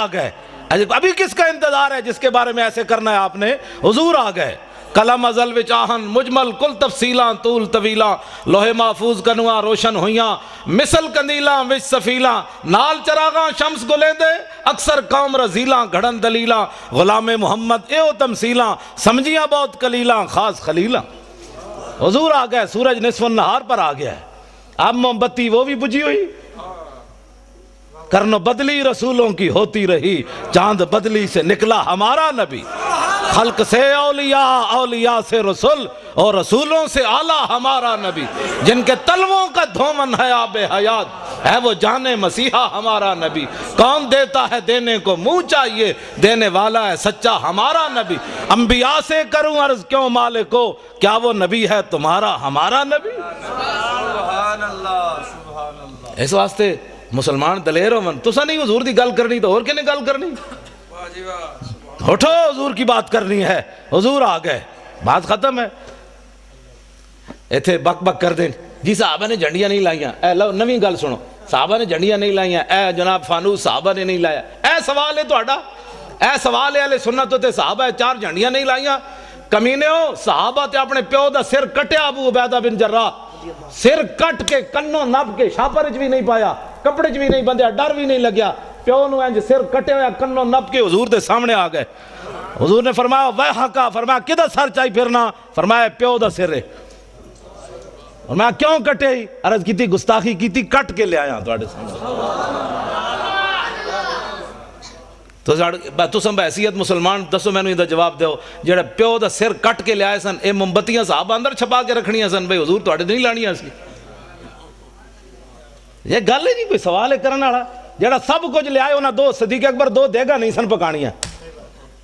آ گئے. ابھی کس کا انتظار ہے جس کے بارے میں ایسے کرنا ہے آپ نے؟ حضور آ گئے. کلم ازل وچ آہن مجمل کل تفصیلاں طول طویلاں لوہے محفوظ کنواں روشن ہویاں مثل کندیلاں وچ سفیلاں نال چراغاں شمس گلیندے اکثر قوم رزیلاں گھڑن دلیلاں غلام محمد ایو تمثیلاں سمجھیاں بہت کلیلاں خاص خلیلاں. حضور آ گئے. سورج نصف النہار پر آ گیا ہے. اب موم بتی وہ بھی بجھی ہوئی. کرنو بدلی رسولوں کی ہوتی رہی چاند بدلی سے نکلا ہمارا نبی. خلق سے اولیاء اولیاء سے رسول اور رسولوں سے اعلیٰ ہمارا نبی. جن کے تلووں کا دھومن ہے آب حیات ہے وہ جانے مسیحا ہمارا نبی. کون دیتا ہے دینے کو منہ چاہیے دینے والا ہے سچا ہمارا نبی. انبیاء سے کروں عرض کیوں مالکو کیا وہ نبی ہے تمہارا ہمارا نبی. سبحان اللہ سبحان اللہ. اس واسطے مسلمان دلیر ہون. تسا نہیں حضور دی گل کرنی تو اور کنے گل کرنی؟ واہ جی واہ. اٹھو حضور کی بات کرنی ہے. حضور آ گئے. بات ختم ہے. ایتھے بک بک کر دیں جی صحابہ نے جھنڈیاں نہیں لائیاں. اے لو نویں گل سنو. صحابہ نے جھنڈیاں نہیں لائیاں. اے جناب فانوس صحابہ نے نہیں لایا. اے سوال ہے تہاڈا. اے سوال ہے اہل سنت تے صحابہ چار جھنڈیاں نہیں لائیاں. کمینے ہو صحابہ تے اپنے پیو دا سر کٹیا ابو عبیدہ بن جراح. سر کٹ کے کنوں نب کے شاپر چ بھی نہیں پایا کپڑے چ بھی نہیں بندھیا ڈر بھی نہیں لگیا. پیو نو انج سر کٹے ہویا کنوں نب کے حضور دے سامنے آ گئے. حضور نے فرمایا ویحکا. فرمایا کدھر سر چاہی پھرنا؟ فرمایا پیو دا سر ہے. فرمایا کیوں کٹے؟ عرض کیتی گستاخی کیتی کٹ کے لے آیا تواڈے سامنے. تو سم حیثیت مسلمان دسو مینوں ایندا جواب دیو جڑا پیو دا سر کٹ کے لے آئے سن اے موم بتیاں صحابہ اندر چھپا کے رکھنیاں سن بھئی حضور تواڈے نہیں لانیاں سی. یہ گل ہی نہیں کوئی سوال ہے کرنے والا. جڑا سب کچھ لے آئے انہاں دو صدیق اکبر دو دیگا نہیں سن پکانیاں.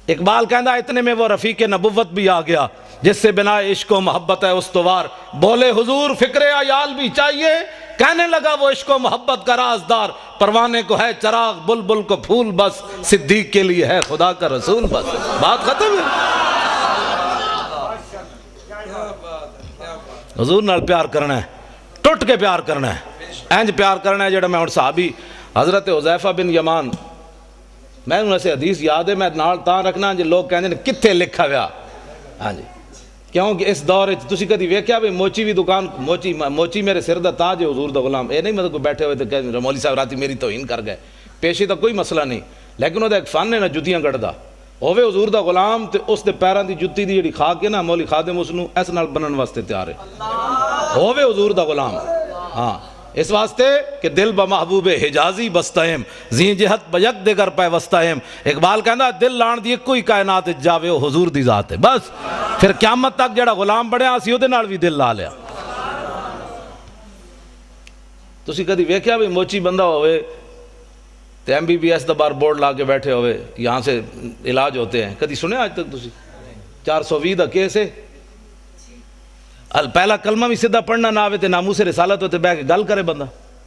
اقبال کہندا اتنے میں وہ رفیق نبوت بھی آ گیا جس سے بنا عشق و محبت ہے استوار. بولے حضور فکر عیال بھی چاہیے کہنے لگا وہ عشق و محبت کا رازدار. پروانے کو ہے چراغ بلبل کو پھول بس صدیق کے لیے ہے خدا کا رسول بس. بات ختم ہے. حضور نال پیار کرنا ہے ٹوٹ کے پیار کرنا ہے. اینج پیار کرنا ہے جڑا میں ہن صحابی حضرت حذیفہ بن یمان میں انہوں سے حدیث یاد ہے میں نال تاں رکھنا جی لوگ کہندے نے کتھے لکھا ہوا. ہاں جی کیونکہ اس دور تسی کدی ویکھیا بھی موچی بھی دکان موچی میرے سر دا تاج ہے حضور دا غلام. اے نہیں مطلب کوئی بیٹھے ہوئے تو کہ مولوی صاحب راتی میری توہین کر گئے. پیشی دا کوئی مسئلہ نہیں لیکن وہ ایک فن ہے نا جتیاں کٹدا ہوے حضور دا غلام تے اس دے پیراں دی جُتی دی جڑی کھا کے نا مولوی خادم اس نو اس نال بنن واسطے تیار ہے. ہوے حضور دا غلام. ہاں اس واسطے کہ دل بمحبوب حجازی بستہم زین جہت بیک دیگر پہ وستہم. اقبال کہندا دل لان دی کوئی کائنات جاوے او حضور دی ذات ہے. بس پھر قیامت تک جڑا غلام بنیا اسی اودے نال بھی دل لا لیا. تسی کدی ویکھیا بھی موچی بندہ ہوئے تے MBBS دا بار بورڈ لا کے بیٹھے ہوئے یہاں سے علاج ہوتے ہیں؟ کدی سنے آج تک تسی؟ 420 دا کیس ہے. پہلا کلمہ بھی سیدھا پڑھنا نہ آوے تے ناموس رسالت ہوتے بہ کے گل کرے بندہ.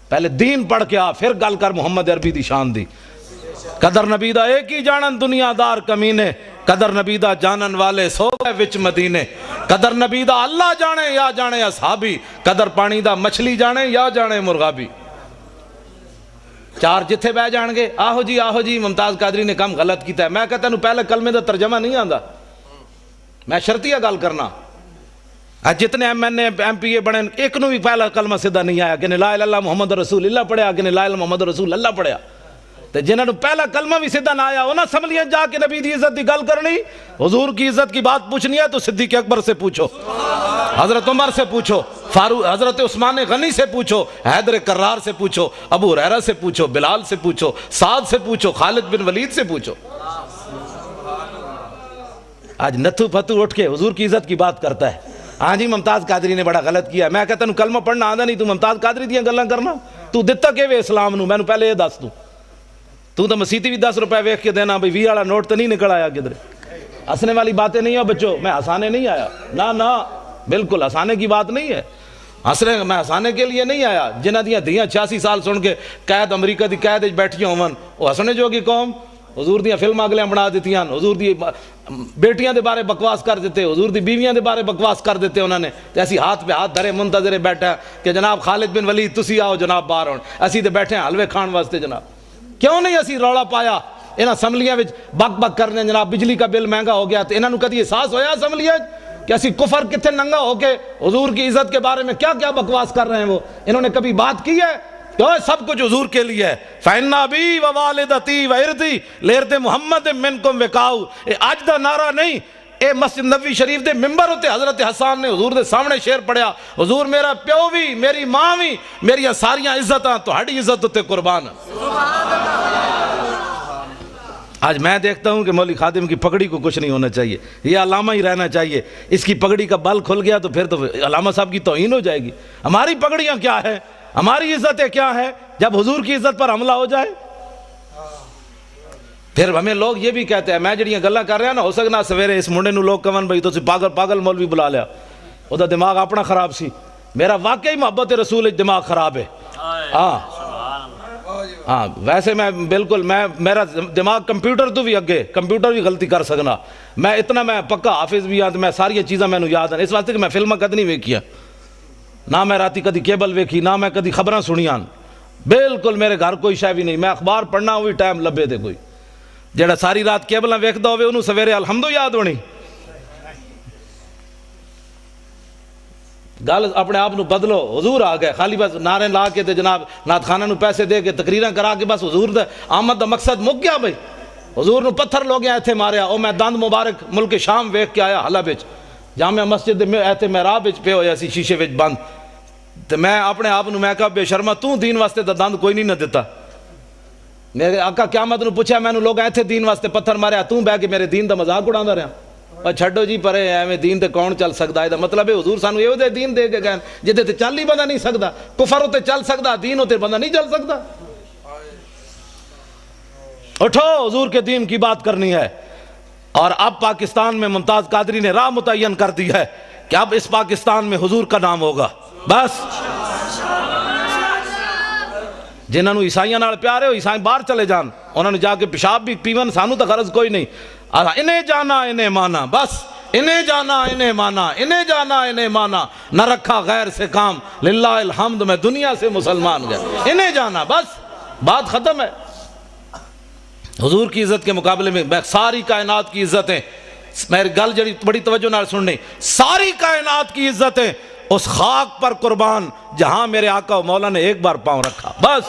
پہلے دین پڑھ کے آ پھر گل کر محمد عربی دی شان دی. قدر نبی دا ایک ہی جانن دنیا دار کمینے قدر نبی دا جانن والے سو گئے وچ مدینے. قدر نبی دا اللہ جانے یا جانے اصحابی قدر پانی دا مچھلی جانے یا جانے مرغابی. چار جتھے بہ جان گے آہو جی ممتاز قادری نے کم غلط کیتا ہے. میں کہتا ہوں پہلے کلمے دا ترجمہ نہیں آندا. میں شرطیہ گل کرنا جتنے MNA MPA بنے ایک نو بھی پہلا کلمہ سیدھا نہیں آیا کہ لا الہ الا اللہ محمد رسول اللہ پڑھیا کہ لا الہ الا محمد رسول اللہ پڑھیا. تے جنہاں نو پہلا کلمہ بھی سیدھا نہ آیا انہاں سمجھیے جا کے نبی دی عزت دی گل کرنی حضور کی عزت کی بات پوچھنی ہے تو صدیق اکبر سے پوچھو حضرت عمر سے پوچھو فاروق حضرت عثمان غنی سے پوچھو حیدر کرار سے پوچھو ابو ہریرہ سے پوچھو بلال سے پوچھو سعد سے پوچھو خالد بن ولید سے پوچھو. آج نتھو پھتو اٹھ کے حضور کی عزت کی بات کرتا ہے. ہاں جی ممتاز قادری نے بڑا غلط کیا. میں کہتا ہوں کلمہ پڑھنا آندا نہیں تو ممتاز قادری دیاں گلاں کرنا. تو دتا کہ وے اسلام نو مینوں پہلے یہ دس تو مسیتی بھی 10 روپے ویکھ کے دینا بھئی 20 والا نوٹ تو نہیں نکل آیا کدھر. ہنسنے والی باتیں نہیں ہو بچوں. میں ہنسانے نہیں آیا نہ بالکل ہنسانے کی بات نہیں ہے. میں ہنسانے کے لیے نہیں آیا. جنہاں دیاں دھیاں 86 سال سن کے قید امریکہ دی قید وچ بیٹھیاں ہون وہ ہنسنے جو کی قوم. حضور دیاں فلماں اگلیاں بنا دیتیاں حضور دی بیٹیاں دے بارے بکواس کر دیتے حضور دی بیویاں دے بارے بکواس کر دیتے انہوں نے. ایسی ہاتھ پہ ہاتھ دھرے منتظرے بیٹھا کہ جناب خالد بن ولید تسی آؤ جناب باہر ہون اسی تے بیٹھے ہیں حلوے کھان واسطے. جناب کیوں نہیں اسی رولا پایا انہاں اسمبلیاں وچ بک بک کرنے جناب بجلی کا بل مہنگا ہو گیا، تو انہاں نو کدی احساس ہویا اسمبلیاں کہ اسی کفر کتنے ننگا ہو کے حضور کی عزت کے بارے میں کیا کیا بکواس کر رہے ہیں؟ وہ انہوں نے کبھی بات کی ہے کہ سب کچھ حضور کے لیے ہے؟ فَإِنَّ أَبِي وَوَالِدَتِي وَإِرْضِي لِإِرْضِ مُحَمَّدٍ مِّنْكُمْ وِقَاءُ، اے اج دا نعرہ نہیں، اے مسجد نبوی شریف دے ممبر ہوتے حضرت حسان نے حضور دے سامنے شعر پڑھیا، حضور میرا پیو بھی، میری ماں بھی، میری ساریاں عزتاں تہاڈی عزت تے قربان۔ آج میں دیکھتا ہوں کہ مولوی خادم کی پگڑی کو کچھ نہیں ہونا چاہیے، یہ علامہ ہی رہنا چاہیے، اس کی پگڑی کا بل کھل گیا تو پھر تو علامہ صاحب کی توہین ہو جائے گی۔ ہماری پگڑیاں کیا ہے، ہماری عزتیں کیا ہے جب حضور کی عزت پر حملہ ہو جائے؟ پھر ہمیں لوگ یہ بھی کہتے ہیں، میں جڑیاں گلاں کر رہا ہوں نا، ہو سکنا سویرے اس منڈے نو لوگ کہن بھائی تو پاگل مولوی بلا لیا، وہ دا دماغ اپنا خراب سی، میرا واقعی محبت رسول دماغ خراب ہے۔ ہاں ویسے میں بالکل میرا دماغ کمپیوٹر تو بھی اگے، کمپیوٹر بھی غلطی کر سکنا، میں اتنا میں پکا حافظ بھی ہاں، میں ساری چیزاں میں یاد ہیں، اس واسطے کہ میں فلمیں کد نہیں ویکھیاں، نہ میں راتی کدی کیبل ویکھی، نہ میں کدی خبراں سنیاں، بالکل میرے گھر کوئی شے بھی نہیں، میں اخبار پڑھنا وہی ٹائم لبے تے کوئی جڑا ساری رات کیبلاں ویکھدا ہوے انہوں سویرے الحمدو یاد ہونی۔ گل اپنے آپ نو بدلو، حضور آ گئے، خالی بس نعرے لا کے تے جناب نعت خانہ نو پیسے دے کے تقریراں کرا کے بس حضور دا آمد دا مقصد مک گیا بھائی۔ حضور نو پتھر لوگ ایتھے ماریا، او میں دند مبارک ملک شام ویکھ کے آیا حلب وچ، جامع مسجد دے ایتھے محراب وچ پے ہویا سی شیشے وچ بند، تے میں اپنے آپ نو میں کہا بے شرما تو دین واسطے دا دند کوئی نہیں نہ دیتا، میرے آقا قیامت نو پوچھا میں نو لوگ ایتھے دین واسطے پتھر ماریا، تو بہ کے میرے دین دا مذاق اڑاندا رہیا، اور چھڈو جی پرے ایویں دین تے کون چل سکدا؟ دا مطلب ہے حضور سانو ایو دے دین دے کے گئے جدے تے چل ہی بندہ نہیں سکدا، کفر تے چل سکدا، دین تے بندہ نہیں چل سکدا۔ اٹھو حضور کے دین کی بات کرنی ہے۔ اور اب پاکستان میں ممتاز قادری نے راہ متعین کر دی ہے کہ اب اس پاکستان میں حضور کا نام ہوگا، بس جنہاں نو عیسائیاں نال پیار ہے وہ عیسائی باہر چلے جان، انہوں نے جا کے پیشاب بھی پیون، سانو تو غرض کوئی نہیں، انہیں جانا انہیں مانا، بس انہیں جانا انہیں مانا، انہیں جانا انہیں مانا، نہ رکھا غیر سے کام، للہ الحمد میں دنیا سے مسلمان گیا، انہیں جانا، بس بات ختم ہے۔ حضور کی عزت کے مقابلے میں ساری کائنات کی عزتیں، میری گل جڑی بڑی توجہ نال سننی، ساری کائنات کی عزتیں اس خاک پر قربان جہاں میرے آقا و مولا نے ایک بار پاؤں رکھا، بس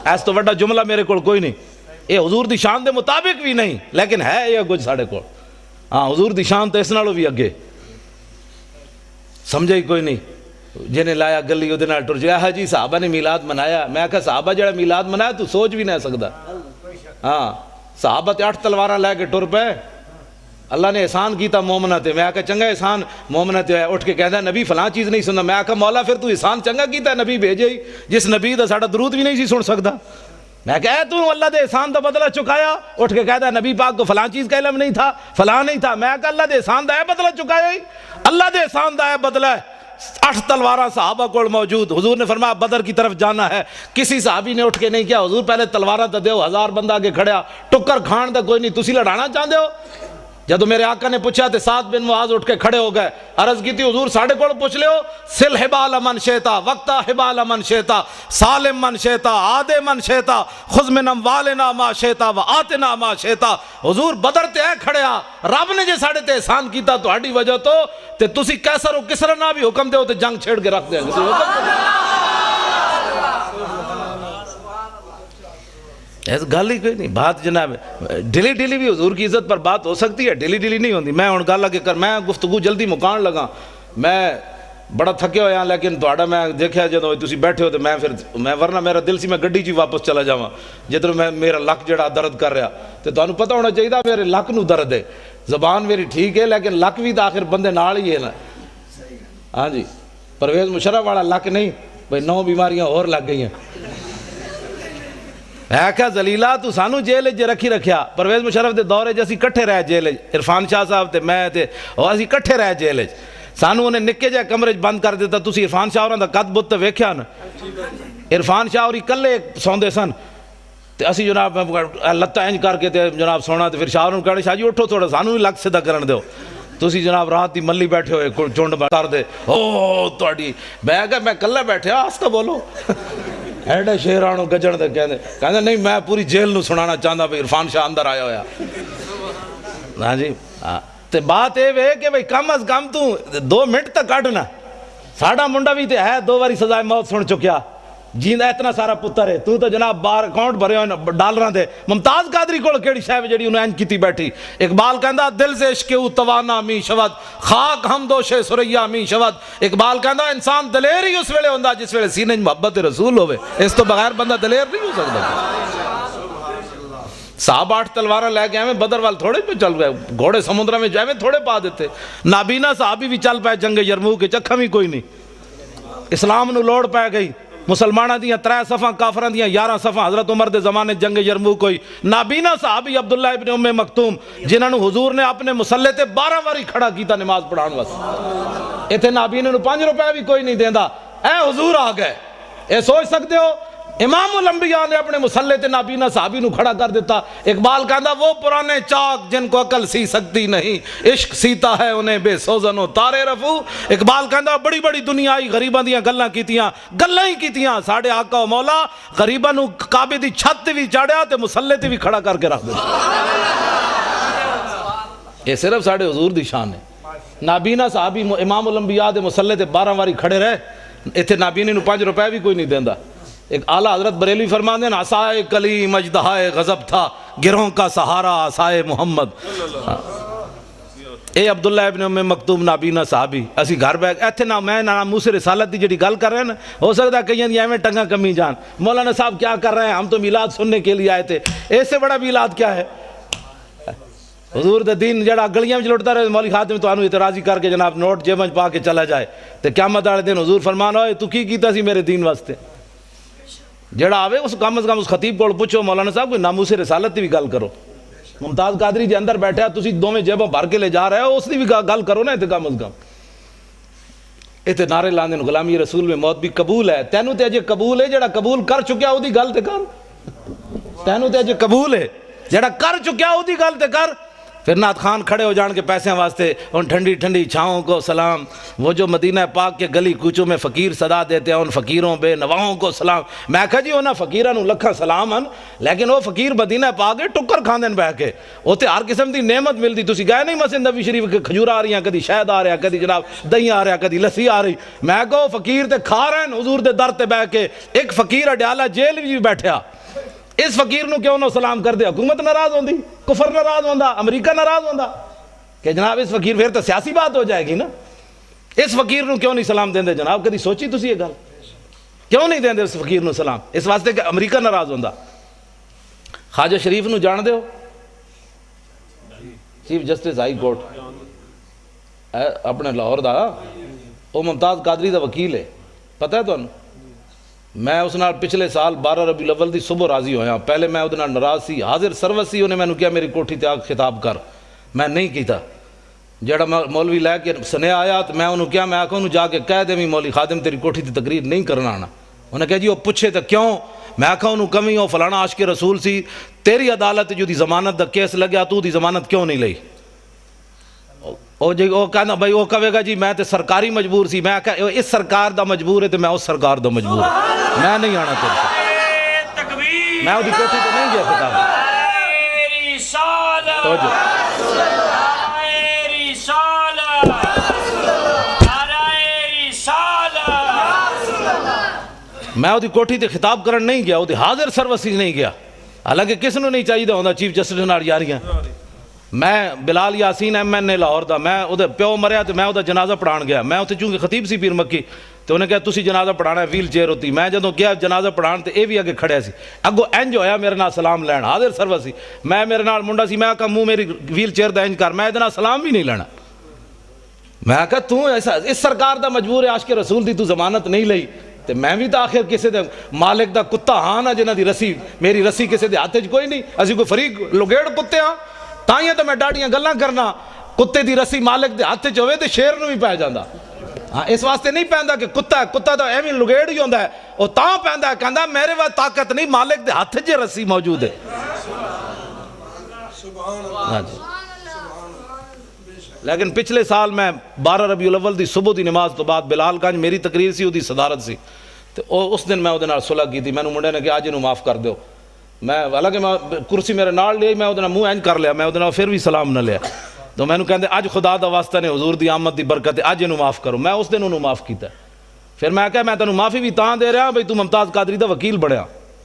ایس تو بڑا جملہ میرے کو کوئی نہیں، یہ حضور دی شان دے مطابق بھی نہیں لیکن ہے یہ کچھ ساڑھے کو، ہاں حضور دی شان تو اس نالوں بھی اگے، سمجھے ہی کوئی نہیں، جنہیں لایا گلی ادھے نال ٹر جائے حجی صحابہ نے میلاد منایا، میں کہا صحابہ جڑا میلاد منایا تو سوچ بھی نہیں سکتا، ہاں صحابہ تے 8 تلواراں لے کے ٹر پے، اللہ نے احسان کیتا مومنہ تے، میں کہا چنگا احسان مومنہ تے اٹھ کے کہتا ہے نبی فلاں چیز نہیں سننا، میں کہا مولا پھر تو احسان چنگا کیتا ہے نبی بھیجے ہی، جس نبی دا ساڑا درود بھی نہیں سی سن سکتا، میں کہا تو اللہ دے احسان دا بدلہ چکایا، اٹھ کے کہتا ہے نبی پاک کو فلاں چیز کا علم نہیں تھا، فلاں نہیں تھا، میں کہا اللہ دے احسان دا ہے بدلہ چکایا ہی، اللہ دے احسان دا ہے بدلہ ہے۔ 8 تلواراں صحابہ کو موجود، حضور نے فرمایا بدر کی طرف جانا ہے، کسی صحابی نے اٹھ کے نہیں کیا حضور پہلے تلواراں تا دیو، 1000 بندہ آگے کھڑیا، ٹکر کھان دا کوئی نہیں، تسی لڑانا چاہتے ہو؟ جدو میرے آقا نے پوچھا تے سعد بن معاذ اٹھ کے کھڑے ہو گئے، عرض کی تھی حضور ساڑھے کوڑ پوچھ لے ہو، سل حبال من شیطا وقتا حبال من شیطا سالم من شیطا آدے من شیطا خذ من اموالنا ما شیطا و آتنا ما شیطا، حضور بدر تے ہے کھڑیا، رب نے جے ساڑھے تے احسان کیتا تو ہاڑی وجہ تو تے تسی کیسر و کسر نہ بھی حکم دے ہو تے جنگ چھیڑ کے رکھ دیں ایسا گل ہی کوئی نہیں، بات جناب ڈیلی ڈیلی بھی حضور کی عزت پر بات ہو سکتی ہے، ڈیلی ڈیلی نہیں ہوندی، میں ان گل لگے کر میں گفتگو جلدی مکان لگا، میں بڑا تھکے ہویا لیکن تھوڑا میں دیکھا جدو تسی بیٹھے ہو تو میں ورنہ میرا دل سی میں گڈی چی واپس چلا جاواں جدھر میں میرا لک جڑا درد کر رہا تو تانوں پتہ ہونا چاہیے میرے لک نو درد ہے، زبان میری ٹھیک ہے لیکن لک بھی تو آخر بندے نال ہی ہے نا، ہاں جی پرویز مشرف والا لک نہیں بھئی 9 بیماریاں اور لگ گئی ہیں، ہے کہ زلیلہ تو سانو جیل جے رکھی رکھیا، پرویز مشرف دے دورے جے اسی کٹھے رہ جیل، عرفان شاہ صاحب تے میں تے اور اسی کٹھے رہ جیل، سانو انہیں نکے جے کمرے بند کر دیتا، تسی عرفان شاہ اور قد بت ویکھیا نا، عرفان شاہ اور کلے سوندے سن تے اسی جناب لتا انج کر کے تے جناب سونا تے پھر شاہ نے کہا شاہ جی اٹھو تھوڑا سانو بھی لگ سیدھا کرن دیو، تسی جناب رات دی ملی بیٹھے ہوئے چونڈ کر دے او تہاڈی، میں کہا میں کلے بیٹھے آستہ بولو ایڈے شیرانو گجن دے کہندے نہیں میں پوری جیل نو سنانا چاہتا بھئی عرفان شاہ اندر آیا ہویا. ہاں جی تے بات اے وے کہ بھئی کم از کم تو 2 منٹ تک کٹنا. ساڑا منڈا بھی تے ہے 2 باری سزائے موت سن چکیا جیندہ اتنا سارا پتر ہے تو جناب بار اکاؤنٹ بھرے ہوئے ڈالراں دے. ممتاز قادری کول کیڑی شے جڑی انہوں انج کیتی بیٹھی. اقبال کہندا دل سے عشق او توانا می شود خاک ہم دوشے سریا می شود. اقبال کہندا انسان دلیر ہی اس ویلے ہوندا جس ویلے سینے محبت رسول ہوئے. اس تو بغیر بندہ دلیر نہیں ہو سکتا. صاحب 8 تلواراں لے کے ایویں بدر وال تھوڑے پہ چل گئے, گھوڑے سمندر میں ایویں تھوڑے پا دیتے. نابینا صحابی بھی چل پائے جنگ یرموک کے اکھاں بھی کوئی نہیں. اسلام نو لوڑ پہ گئی. مسلمانہ دیاں 3 صفحاں کافران دیاں 11 صفحاں. حضرت عمر دے زمانے جنگ یرموک ہوئی. نابینا صحابی عبداللہ ابن ام مکتوم جنہاں نو حضور نے اپنے مسلح تے 12 واری کھڑا کیتا نماز پڑھان واسطے. ایتھے نابینا نو 5 روپے بھی کوئی نہیں دیندا. اے حضور آ گئے. اے سوچ سکتے ہو امام الانبیاء نے اپنے مسلح تے نابینا صحابی نو کھڑا کر دیتا. اقبال کہندا وہ پرانے چاک جن کو عقل سی سکتی نہیں عشق سیتا ہے انہیں بے سوزن و تارے رفو. اقبال کہندا بڑی بڑی دنیا آئی غریباں دیاں گلاں ہی کیتیاں ساڑھے آقا و مولا غریباں نو کعبے دی چھت تے بھی چاڑیا تے مسلح تے بھی کھڑا کر کے رکھ دیتا. یہ صرف ساڑھے حضور دی شان ہے. نابینا صحابی امام الانبیاء دے مسلح تے 12 واری کھڑے رہے. ایتھے نابینے نو 5 روپے بھی کوئی نہیں دیندا. ایک اعلیٰ حضرت بریلوی فرماتے ہیں عصائے کلیم اژدہائے غضب تھا گروہوں کا سہارا عصائے محمد. اے عبداللہ ابن ام مکتوم نابینا صحابی اسی گھر بیٹھ ایتھے نہ میں نہ موسیٰ رسالت دی جڑی گل کر رہے ہیں نا ہو سکتا ہے کہیں دی ایویں ٹنگاں کمی جان. مولانا صاحب کیا کر رہے ہیں, ہم تو میلاد سننے کے لیے آئے تھے. اس سے بڑا میلاد کیا ہے. حضور دے دین جڑا گلیاں وچ لٹدا رہے مولوی خادم تانوں اعتراضی کر کے جناب نوٹ جیب وچ پا کے چلا جائے تے قیامت والے دن حضور فرمان ہوئے تو کی کیتا سی میرے دین واسطے. جڑا آوے اس کم از کم اس خطیب کو پوچھو مولانا صاحب کوئی ناموس رسالت دی بھی گل کرو. ممتاز قادری جے اندر بیٹھا تسی دوویں جیباں بھر کے لے جا رہے ہو اس دی بھی گل کرو نا. تے کم از کم ایتھے نعرے لاندے نے غلامی رسول میں موت بھی قبول ہے. تینوں تے اجے قبول ہے جڑا قبول کر چکیا او دی گل تے کر. تینوں تے اجے قبول ہے جڑا کر چکیا او دی گل تے کر. پھر نعت خان کھڑے ہو جان کے پیسے واسطے ان ٹھنڈی ٹھنڈی چھاؤں کو سلام. وہ جو مدینہ پاک کے گلی کوچوں میں فقیر صدا دیتے ہیں ان فقیروں بے نواؤں کو سلام. میں کہا جی انہاں فقیراں نوں لکھاں سلام ہیں لیکن وہ فقیر مدینہ پاک کے ٹکر کھاندے بہ کے اوتے ہر قسم دی نعمت ملدی. تسی گئے نہیں مسجد نبوی شریف کے کھجور آ رہی ہیں کدی شہد آ رہا کدی جناب دہی آ رہا کدی لسی آ رہی. میں کہو فقیر تے کھا رہے ہیں حضور دے در تے بہ کے. ایک فقیر اڈیالہ جیل بھی بیٹھا اس فقیر نو کیوں نہ سلام کر دے. حکومت ناراض ہوندی, کفر ناراض ہوندا, امریکہ ناراض ہوندا کہ جناب اس فقیر پھر تو سیاسی بات ہو جائے گی نا. اس فقیر نو کیوں نہیں سلام دیندے جناب. کدی سوچی تسی یہ گل کیوں نہیں دیندے اس فقیر نو سلام اس واسطے کہ امریکہ ناراض ہوندا. خواجہ شریف نو جان دے ہو چیف جسٹس ہائی کورٹ اپنے لاہور دا وہ ممتاز قادری دا وکیل ہے. پتہ ہے تانوں میں اس نال پچھلے سال 12 ربیع الاول دی صبح راضی ہویا. پہلے میں ادھے نال ناراض سی. حاضر سروس سی انہیں مینوں کیا میری کوٹھی تے آ خطاب کر. میں نہیں کیتا. جڑا مولوی لے کے سنیا آیا تو میں انہوں کیا میں آکھوں جا کے کہہ دے مولوی خادم تیری کوٹھی تے تقریر نہیں کرنا آنا. انہیں کہا جی وہ پوچھے تو کیوں. میں آکھا انہوں کمی ہو فلانا عاشق رسول سی تیری عدالت جو دی ضمانت دا کیس لگیا تو دی ضمانت کیوں نہیں لئی. وہ کہنا بھائی وہ کہے گا جی میں تے سرکاری مجبور سی. میں کہا اس سرکار دا مجبور ہے تو میں اس سرکار دا مجبور ہوں. میں نہیں آنا چاہتا. میں وہ دی کوٹھی تو نہیں گیا خطاب. میں وہ دی کوٹھی تے خطاب کرن نہیں گیا. وہ دی حاضر سروسی نہیں گیا. حالانکہ کس نو نہیں چاہیے ہوندا چیف جسٹس نال یاریاں. میں بلال یاسین ایم این اے لاہور دا میں وہ پیو مریا تو میں وہ جنازہ پڑھان گیا. میں اتنے چونکہ خطیب سی پیر مکی تو انہیں کہا تسی جنازہ پڑھانا ہے ویل چیئر ہوتی. میں جدوں کیا جنازہ پڑھان تے اے بھی اگے کھڑیا سی. اگو انج ہویا میرے نال سلام لین حاضر سروس سی. میں میرے نال منڈا سی. میں کہا منہ میری ویل چیئر دا انج کر. میں ادنا سلام بھی نہیں لینا. میں کہا تو ایسا اس سرکار دا مجبور ہے عاشق رسول دی تو ضمانت نہیں لئی. تے میں بھی تو آخر کسی دے مالک دا کتا ہاں نا جنہ دی رسی میری رسی کسی دے ہاتھ کوئی نہیں. اسی کوئی فریق لگیڑ کتے ہاں تائیں تو میں ڈاڑیاں گلاں کرنا. کتے دی رسی مالک دے ہاتھ ہوئے تو شیر نو بھی پہ جاندا. ہاں اس واسطے نہیں پہندا کہ کتا ہے. کتا تو ایویں لگیڑ ہی ہوندا ہے. وہ تاں پہندا ہے کہندا میرے واسطے طاقت نہیں مالک دے ہاتھ جے رسی موجود ہے. ہاں جی. لیکن پچھلے سال میں 12 ربیع الاول دی صبح دی نماز تو بعد بلال گنج میری تقریر سی وہ دی صدارت سی تو اس دن میں وہ صلح کی تھی. مینوں منڈے نے کہ اج انہوں معاف کر دیو. میں حالانکہ میں کرسی میرے نال لئی, میں وہ منہ اینج کر لیا, میں وہ پھر بھی سلام نہ لیا. تو مینوں کہندے اج خدا دا واسطہ نے حضور دی آمد دی برکت اج انہوں معاف کرو. میں اس دن انہوں معاف کیتا. پھر میں کہا میں تینوں معافی بھی تاں دے رہا بھئی تو ممتاز قادری دا وکیل بڑھیا,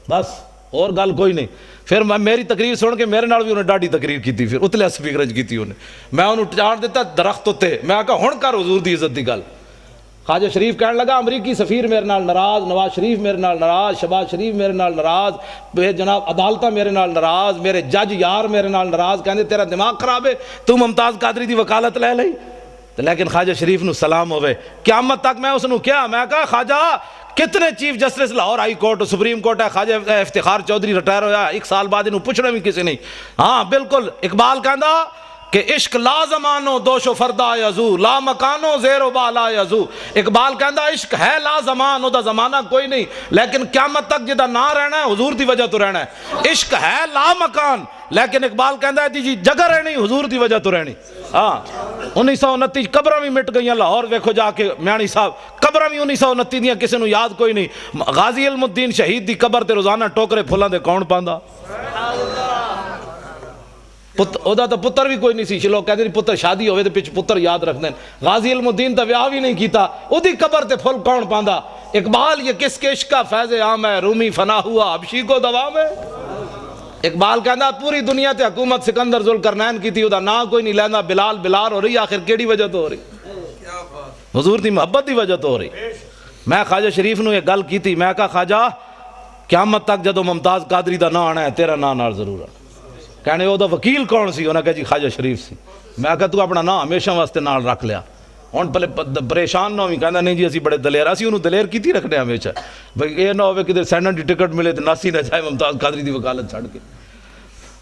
بس اور گل کوئی نہیں. پھر میری تقریر سن کے میرے نال بھی انہیں ڈاڈی تقریر کی, پھر اتلے سپیکر کی تھی انہیں. میں انہوں چاڑ دیتا درخت تے, میں کہا ہن کر حضور دی عزت دی گل. خواجہ شریف کہنے لگا امریکی سفیر میرے نال ناراض, نواز شریف میرے نال ناراض, شہباز شریف میرے نال ناراض, جناب عدالتہ میرے نال ناراض, میرے جج یار میرے نال ناراض. کہندے تیرا دماغ خراب ہے, تو ممتاز قادری دی وکالت لے لئی. لیکن خواجہ شریف نو سلام ہوئے. قیامت تک میں اس نو کیا, میں کہا خواجہ کتنے chief justice Lahore high court supreme court ہے, خواجہ افتخار چودھری ریٹائر ہویا 1 سال بعد انہوں پوچھنا بھی کسی نہیں. ہاں بالکل اقبال کہندا کہ عشق لا زمانو دوش و فردا یزو, لا مکانو زیر و بالا یزو. اقبال کہندا عشق ہے لا زمان, او دا زمانہ کوئی نہیں, لیکن قیامت تک جدا نہ رہنا ہے حضور دی وجہ تو رہنا ہے. عشق ہے لا مکان, لیکن اقبال کہندا ہے جی جگہ رہنی حضور دی وجہ تو رہنی. ہاں 1929 قبراں بھی مٹ گئیاں لاہور, ویکھو جا کے میانی صاحب قبراں بھی 1929 دیاں کسی نو یاد کوئی نہیں. غازی علم الدین شہید دی قبر تے روزانہ ٹوکرے پھلاں دے کون پاندا؟ اودا تو پتر بھی کوئی نہیں سی. لوگ کہتے ہیں پتر شادی ہوئے تو پچھ پتر یاد رکھ دیں. غازی علم الدین تو ویاہ بھی نہیں کیتا, او دی قبر تے پھل کون پاندا؟ اقبال یہ کس کے عشق کا فیض عام ہے, رومی فنا ہوا حبشی کو دوام ہے. اقبال کہندا پوری دنیا تے حکومت سکندر ذوالقرنین کی تھی, او دا نا کوئی نہیں لیندا, بلال بلال ہو رہی, آخر کیڑی وجہ تو ہو رہی؟ حضور دی محبت دی وجہ تو ہو رہی. میں خواجہ شریف نو یہ گل کی تھی, میں کہا خواجہ قیامت تک جدو ممتاز قادری دا نا آنا ہے تیرا نا نال ضرور آنا. کہنے وہ دا وکیل کون سی؟ انہوں نے کہا جی خواجہ شریف سی. میں کہا تو اپنا نا ہمیشہ واسطے نال رکھ لیا. ہن پہلے پریشان نہ ہوئی, کہنا نہیں جی اسی بڑے دلیر, اسی انہوں دلیر کی تھی رکھنے ہمیشہ, بھئی یہ نہ ہوئے کدھر سینڈن دی ٹکٹ ملے تو ناسی نہ جائے ممتاز قادری دی وکالت چھڑ کے.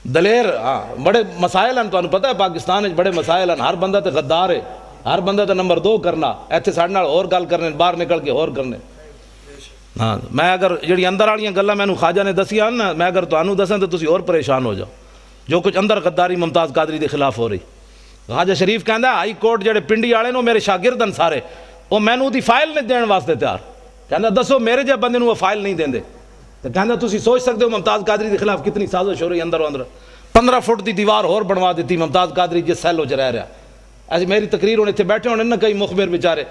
دلیر ہاں بڑے مسائل ہیں, تو انہوں پتہ ہے پاکستان بڑے مسائل ہیں. ہر بندہ تے غدار ہے, ہر بندہ تے نمبر 2 کرنا, ایتھے ساڑھے نال اور گل کرنے, باہر نکل کے اور کرنے. ہاں میں اگر جڑی اندر والیاں گلاں مینوں خواجہ نے دسیاں نا, میں اگر تانوں دساں تو تسی اور پریشان ہو جاؤ. جو کچھ اندر غداری ممتاز قادری دے خلاف ہو رہی. خواجہ شریف کہندا ہائی کورٹ جڑے پنڈی والے نو میرے شاگردن سارے, وہ مینوں دی فائل نہیں دین واسطے تیار. کہندا دسو میرے جے بندے نو وہ فائل نہیں دیندے. تو کہندا تسی سوچ سکتے ہو ممتاز قادری دے خلاف کتنی سازش ہو رہی اندر و اندر. 15 فٹ دی دیوار اور بنوا دیتی ممتاز قادری جس سیل وچ رہ رہا. ایسی میری تقریر ہونے تھے بیٹھے ہونے نہ کئی مخبر بیچارے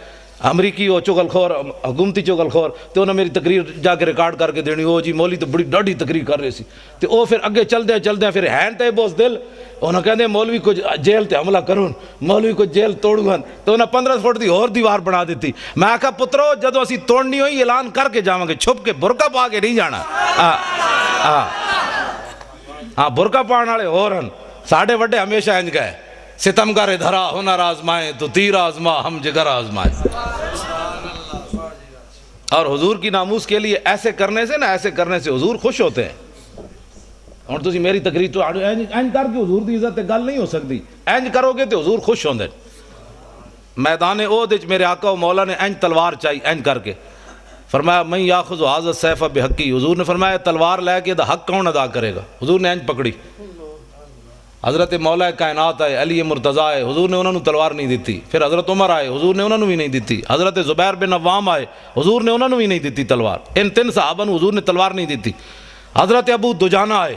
امریکی ہو چغل خور, حکومتی چغل خور, تو انہوں نے میری تقریر جا کے ریکارڈ کر کے دینی, او جی مولی تو بڑی ڈاڈی تقریر کر رہے سی. تو او پھر اگے چل دیں پھر ہین تے بوس دل, انہوں کہندے مولوی کو جیل تے حملہ کرون, مولوی کو جیل توڑون, تو انہوں 15 فٹ دی اور دیوار بنا دیتی. میں کہا پترو جدو اسی توڑنی ہوئی اعلان کر کے جاواں گے, چھپ کے برقع پا کے نہیں جانا. ہاں برقع پاؤن والے اور ہیں, ساڑھے وڈے ہمیشہ انج گئے, ستمگر دھرا ہنر آزمائے تو تیر آزما ہم جگر آزمائے. اور حضور کی ناموس کے لیے ایسے کرنے سے ایسے کرنے سے حضور خوش ہوتے ہیں. اور تسی میری تقریر تو اینج کر کے حضور دی عزت گل نہیں ہو سکتی, اینج کرو گے تو حضور خوش ہوندے. میدان احد وچ میرے آقا و مولا نے اینج تلوار چاہی, اینج کر کے فرمایا من یاخذ ھذا السیف بحقی. حضور نے فرمایا تلوار لے کے دا حق کون ادا کرے گا؟ حضور نے اینج پکڑی. حضرت مولا کائنات آئے, علی مرتضیٰ آئے, حضور نے انہوں نے تلوار نہیں دیتی. پھر حضرت عمر آئے, حضور نے انہوں نے بھی نہیں دیتی. حضرت زبیر بن عوام آئے, حضور نے انہوں نے بھی نہیں دیتی تلوار. ان 3 صحابہ نے حضور نے تلوار نہیں دیتی. حضرت ابو دجانہ آئے,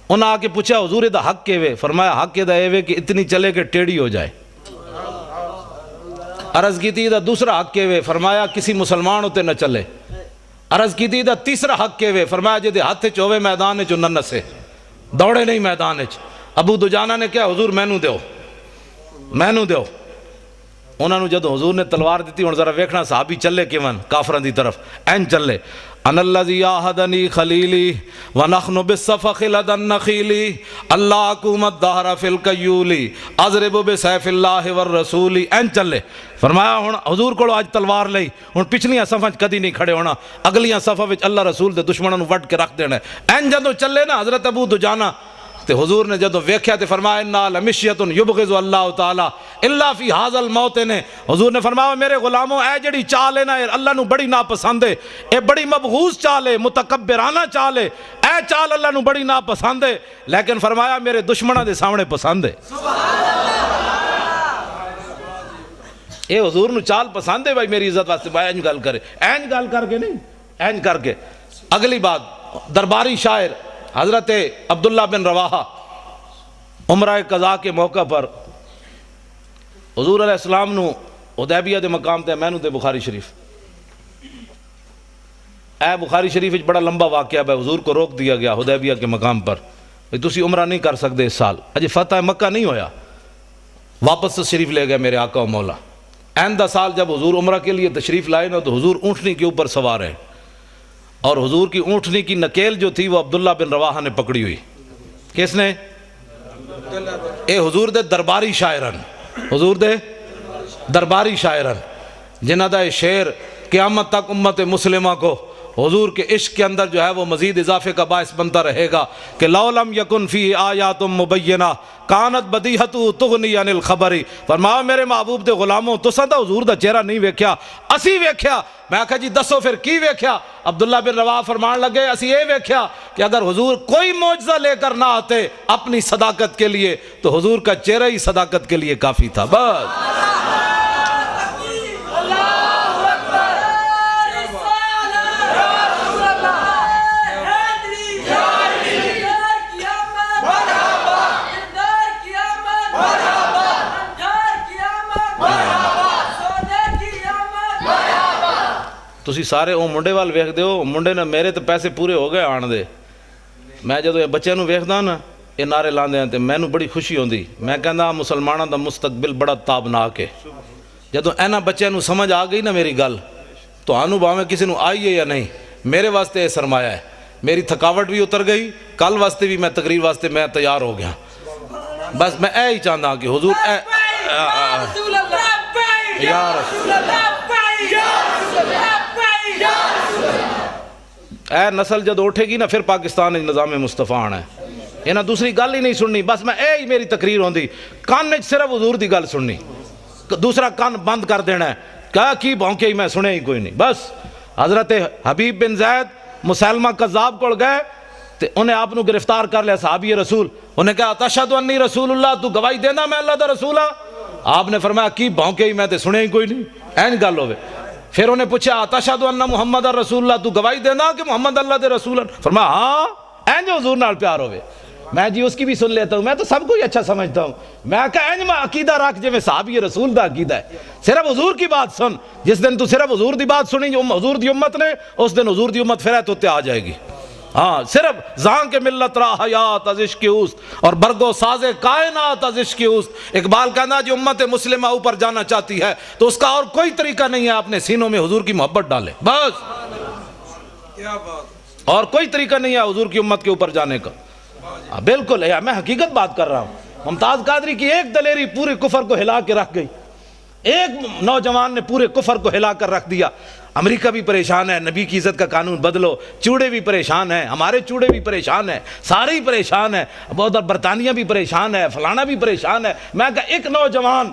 انہوں نے آ کے پوچھا حضور دا حق کے وے؟ فرمایا حق دا اے وے کہ اتنی چلے کہ ٹیڑھی ہو جائے. عرض کی تھی دا دوسرا حق کے وے؟ فرمایا کسی مسلمان ہوتے نہ چلے. عرض کی تھی دا تیسرا حق کے وے؟ فرمایا جدے ہاتھ چوے میدان چ نہ نسے, دوڑے نہیں میدان چ. ابو دجانہ نے کیا حضور مینوں دیو. انہوں نے جدو حضور نے تلوار دیتی, ہوں ذرا ویکھنا صحابی چلے کیون کافران دی طرف, این چلے. ان الذی آہدنی خلیلی ونحن بالصفخ لدى النخیل اللہ حکومت دہر فی القیولی اضرب بسیف اللہ والرسول. این چلے. فرمایا ہوں حضور کو آج تلوار لئی, ہوں پچھلیاں صفحہ کدی نہیں کھڑے ہونا, اگلیاں صفحہ وچ اللہ رسول دے دشمنوں وٹ کے رکھ دینا. این جدو چلے نا حضرت ابو دجانہ, تے حضور نے جدو ویکھیا تے فرمایا انا لمشیۃ یبغض اللہ تعالی الا فی ھذا الموطن. حضور نے فرمایا میرے غلاموں اے جڑی چال ہے نا اللہ نو بڑی ناپسند ہے, اے بڑی مبغوض چال ہے, متکبرانہ چال ہے, اے چال اللہ نو بڑی ناپسند ہے, لیکن فرمایا میرے دشمناں دے سامنے پسند ہے. یہ حضور نو چال پسند ہے بھائی میری عزت واسطے بھائی اینج گل کرے، اینج گل کر کے نہیں، اینج کر کے۔ اگلی بات، درباری شاعر حضرت عبداللہ بن رواحہ عمرہ قضاء کے موقع پر حضور علیہ السلام نو حدیبیہ دے مقام تے میں نو تے بخاری شریف، اے بخاری شریف وچ بڑا لمبا واقعہ ہے، حضور کو روک دیا گیا حدیبیہ کے مقام پر، تسی عمرہ نہیں کر سکتے اس سال، اجے فتح مکہ نہیں ہویا، واپس تشریف لے گئے میرے آقا و مولا۔ آئندہ سال جب حضور عمرہ کے لیے تشریف لائے نا تو حضور اونٹنی کے اوپر سوار ہیں، اور حضور کی اونٹنی کی نکیل جو تھی وہ عبداللہ بن رواحہ نے پکڑی ہوئی۔ کس نے؟ اے حضور دے درباری شاعرن، حضور دے درباری شاعرن، جنہ دا یہ شعر قیامت تک امت مسلمہ کو حضور کے عشق کے اندر جو ہے وہ مزید اضافے کا باعث بنتا رہے گا کہ لو لم یکن فی آیات مبینہ کانت بدیہت تغنی عن الخبر۔ فرمایا میرے محبوب دے غلاموں تساں دا حضور دا چہرہ نہیں ویکھیا، اسی ویکھیا۔ میں کہا جی دسو پھر کی ویکھیا؟ عبداللہ بن رواحہ فرمان لگے اسی یہ ویکھیا کہ اگر حضور کوئی معجزہ لے کر نہ آتے اپنی صداقت کے لیے تو حضور کا چہرہ ہی صداقت کے لیے کافی تھا، بس۔ تسی سارے وہ منڈے وال ویکھ دے ہو، منڈے نے میرے تو پیسے پورے ہو گئے آن دے، میں جدو یہ بچے نو ویکھدا نا یہ نعرے لاندے ہیں تے میں نو بڑی خوشی ہوندی، میں کہندا مسلماناں دا مستقبل بڑا تابناک ہے۔ جدو اینا بچے نو سمجھ آ گئی نا میری گل تو آنو باویں کسی نو آئی ہے یا نہیں، میرے واسطے یہ سرمایہ ہے، میری تھکاوٹ بھی اتر گئی، کل واسطے بھی میں تقریر واسطے میں تیار ہو گیا۔ بس میں اے ہی چاہتا کہ حضور یا رسول اے نسل جد اٹھے گی نا پھر پاکستان نظام مصطفیٰ آنا ہے، یہ نہ دوسری گل ہی نہیں سننی، بس میں اے ہی میری تقریر ہوندی، کان نے صرف حضور دی گل سننی، دوسرا کان بند کر دینا ہے، کہا کی بھونکے ہی میں سنے ہی کوئی نہیں۔ بس حضرت حبیب بن زید مسلمہ قذاب کو گئے تے انہیں آپ نو گرفتار کر لیا صحابی رسول، انہیں کہا تشہد انی رسول اللہ، تو گواہی دینا میں اللہ دا رسول ہاں؟ آپ نے فرمایا کی بھونکے ہی میں تے سنے ہی کوئی نہیں، این گل ہوئے۔ پھر انہیں پوچھا تشہد ان محمد رسول اللہ، تو گواہی دینا کہ محمد اللہ دے رسول ہیں؟ فرمایا ہاں، این جو حضور نال پیار ہوئے۔ میں جی اس کی بھی سن لیتا ہوں، میں تو سب کو ہی اچھا سمجھتا ہوں، میں کہا این میں عقیدہ رکھ جو میں صحابی رسول دا عقیدہ ہے، صرف حضور کی بات سن، جس دن تو صرف حضور دی بات سنی جو حضور دی امت نے، اس دن حضور دی امت پھر تو آ جائے گی۔ ہاں صرف زان کے ملت را حیات از عشق اوست اور برگو ساز کائنات از عشق اوست۔ اقبال کہنا جو امت مسلمہ اوپر جانا چاہتی ہے تو اس کا اور کوئی طریقہ نہیں ہے اپنے سینوں میں حضور کی محبت ڈالے، بس، کیا بات، اور کوئی طریقہ نہیں ہے حضور کی امت کے اوپر جانے کا۔ بالکل ہے، میں حقیقت بات کر رہا ہوں۔ ممتاز قادری کی ایک دلیری پورے کفر کو ہلا کے رکھ گئی، ایک نوجوان نے پورے کفر کو ہلا کر رکھ دیا۔ امریکہ بھی پریشان ہے، نبی کی عزت کا قانون بدلو، چوڑے بھی پریشان ہیں، ہمارے چوڑے بھی پریشان ہیں، سارے ہی پریشان ہیں، ادھر برطانیہ بھی پریشان ہے، فلانا بھی پریشان ہے۔ میں کہا ایک نوجوان